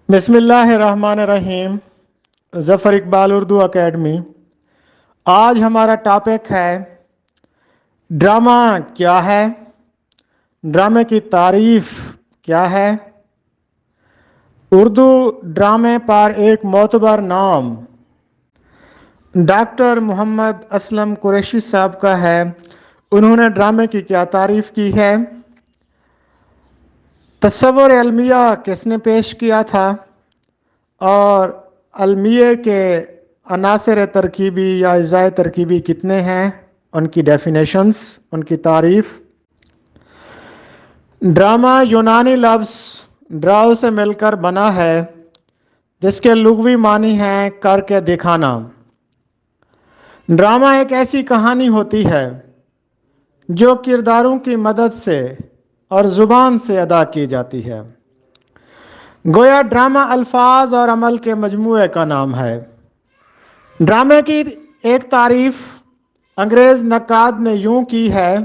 بسم اللہ الرحمن الرحیم۔ ظفر اقبال اردو اکیڈمی۔ آج ہمارا ٹاپک ہے ڈرامہ کیا ہے، ڈرامے کی تعریف کیا ہے۔ اردو ڈرامے پر ایک معتبر نام ڈاکٹر محمد اسلم قریشی صاحب کا ہے۔ انہوں نے ڈرامے کی کیا تعریف کی ہے؟ تصور المیہ کس نے پیش کیا تھا، اور المیہ کے عناصر ترکیبی یا اجزاء ترکیبی کتنے ہیں، ان کی ڈیفینیشنز، ان کی تعریف۔ ڈرامہ یونانی لفظ ڈراؤ سے مل کر بنا ہے، جس کے لغوی معنی ہیں کر کے دکھانا۔ ڈرامہ ایک ایسی کہانی ہوتی ہے جو کرداروں کی مدد سے اور زبان سے ادا کی جاتی ہے۔ گویا ڈرامہ الفاظ اور عمل کے مجموعے کا نام ہے۔ ڈرامے کی ایک تعریف انگریز نقاد نے یوں کی ہے: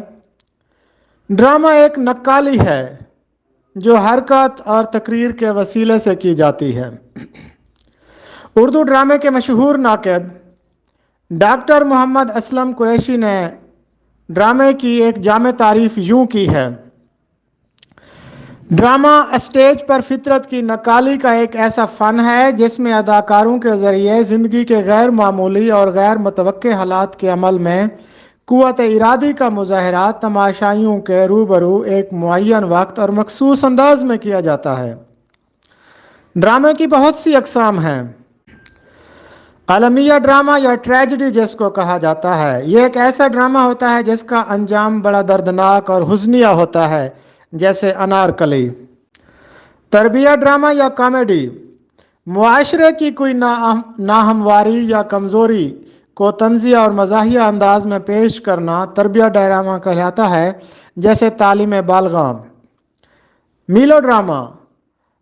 ڈرامہ ایک نقالی ہے جو حرکت اور تقریر کے وسیلے سے کی جاتی ہے۔ اردو ڈرامے کے مشہور ناقد ڈاکٹر محمد اسلم قریشی نے ڈرامے کی ایک جامع تعریف یوں کی ہے: ڈرامہ اسٹیج پر فطرت کی نقالی کا ایک ایسا فن ہے جس میں اداکاروں کے ذریعے زندگی کے غیر معمولی اور غیر متوقع حالات کے عمل میں قوت ارادی کا مظاہرہ تماشائیوں کے روبرو ایک معین وقت اور مخصوص انداز میں کیا جاتا ہے۔ ڈرامے کی بہت سی اقسام ہیں۔ المیہ ڈرامہ یا ٹریجڈی جس کو کہا جاتا ہے، یہ ایک ایسا ڈرامہ ہوتا ہے جس کا انجام بڑا دردناک اور حزنیہ ہوتا ہے، جیسے انارکلی۔ تربیہ ڈرامہ یا کامیڈی معاشرے کی کوئی ناہمواری یا کمزوری کو طنزیہ اور مزاحیہ انداز میں پیش کرنا تربیہ ڈرامہ کہلاتا ہے، جیسے تعلیم بالغان۔ میلو ڈرامہ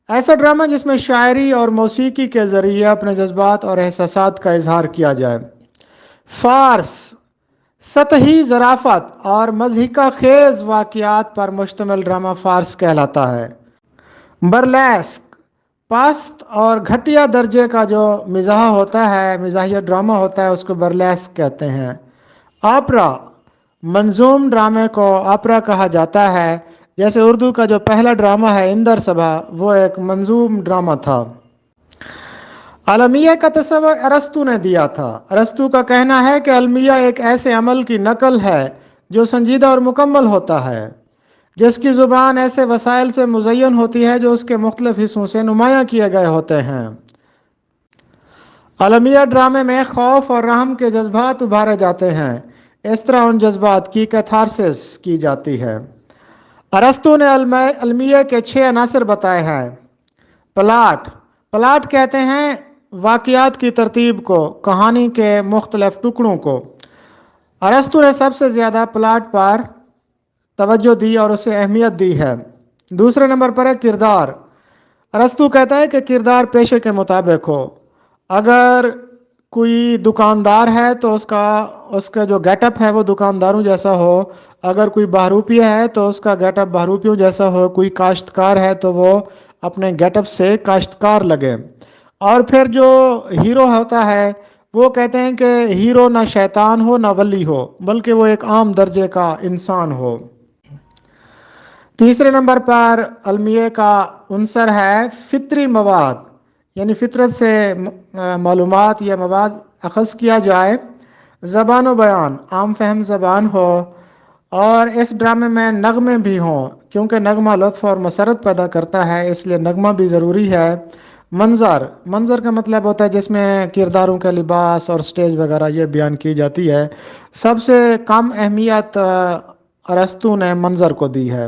ایسا ڈرامہ جس میں شاعری اور موسیقی کے ذریعے اپنے جذبات اور احساسات کا اظہار کیا جائے۔ فارس سطحی ظرافت اور مضحکہ خیز واقعات پر مشتمل ڈرامہ فارس کہلاتا ہے۔ برلیسک پست اور گھٹیا درجے کا جو مزاح ہوتا ہے، مزاحیہ ڈرامہ ہوتا ہے، اس کو برلیسک کہتے ہیں۔ آپرا منظوم ڈرامے کو آپرا کہا جاتا ہے، جیسے اردو کا جو پہلا ڈرامہ ہے اندر سبھا، وہ ایک منظوم ڈرامہ تھا۔ المیہ کا تصور ارسطو نے دیا تھا۔ ارسطو کا کہنا ہے کہ المیہ ایک ایسے عمل کی نقل ہے جو سنجیدہ اور مکمل ہوتا ہے، جس کی زبان ایسے وسائل سے مزین ہوتی ہے جو اس کے مختلف حصوں سے نمایاں کیے گئے ہوتے ہیں۔ المیہ ڈرامے میں خوف اور رحم کے جذبات ابھارے جاتے ہیں، اس طرح ان جذبات کی کیتھارسس کی جاتی ہے۔ ارسطو نے المیہ کے 6 عناصر بتائے ہیں۔ پلاٹ کہتے ہیں واقعات کی ترتیب کو، کہانی کے مختلف ٹکڑوں کو۔ ارسطو نے سب سے زیادہ پلاٹ پر توجہ دی اور اسے اہمیت دی ہے۔ دوسرے نمبر پر ہے کردار۔ ارسطو کہتا ہے کہ کردار پیشے کے مطابق ہو۔ اگر کوئی دکاندار ہے تو اس کا جو گیٹ اپ ہے وہ دکانداروں جیسا ہو۔ اگر کوئی بہروپیہ ہے تو اس کا گیٹ اپ بہروپیوں جیسا ہو۔ کوئی کاشتکار ہے تو وہ اپنے گیٹ اپ سے کاشتکار لگے۔ اور پھر جو ہیرو ہوتا ہے وہ کہتے ہیں کہ ہیرو نہ شیطان ہو نہ ولی ہو، بلکہ وہ ایک عام درجے کا انسان ہو۔ تیسرے نمبر پر المیہ کا عنصر ہے فطری مواد، یعنی فطرت سے معلومات یا مواد اخذ کیا جائے۔ زبان و بیان عام فہم زبان ہو، اور اس ڈرامے میں نغمے بھی ہوں، کیونکہ نغمہ لطف اور مسرت پیدا کرتا ہے، اس لیے نغمہ بھی ضروری ہے۔ منظر کا مطلب ہوتا ہے جس میں کرداروں کا لباس اور سٹیج وغیرہ یہ بیان کی جاتی ہے۔ سب سے کم اہمیت ارسطو نے منظر کو دی ہے۔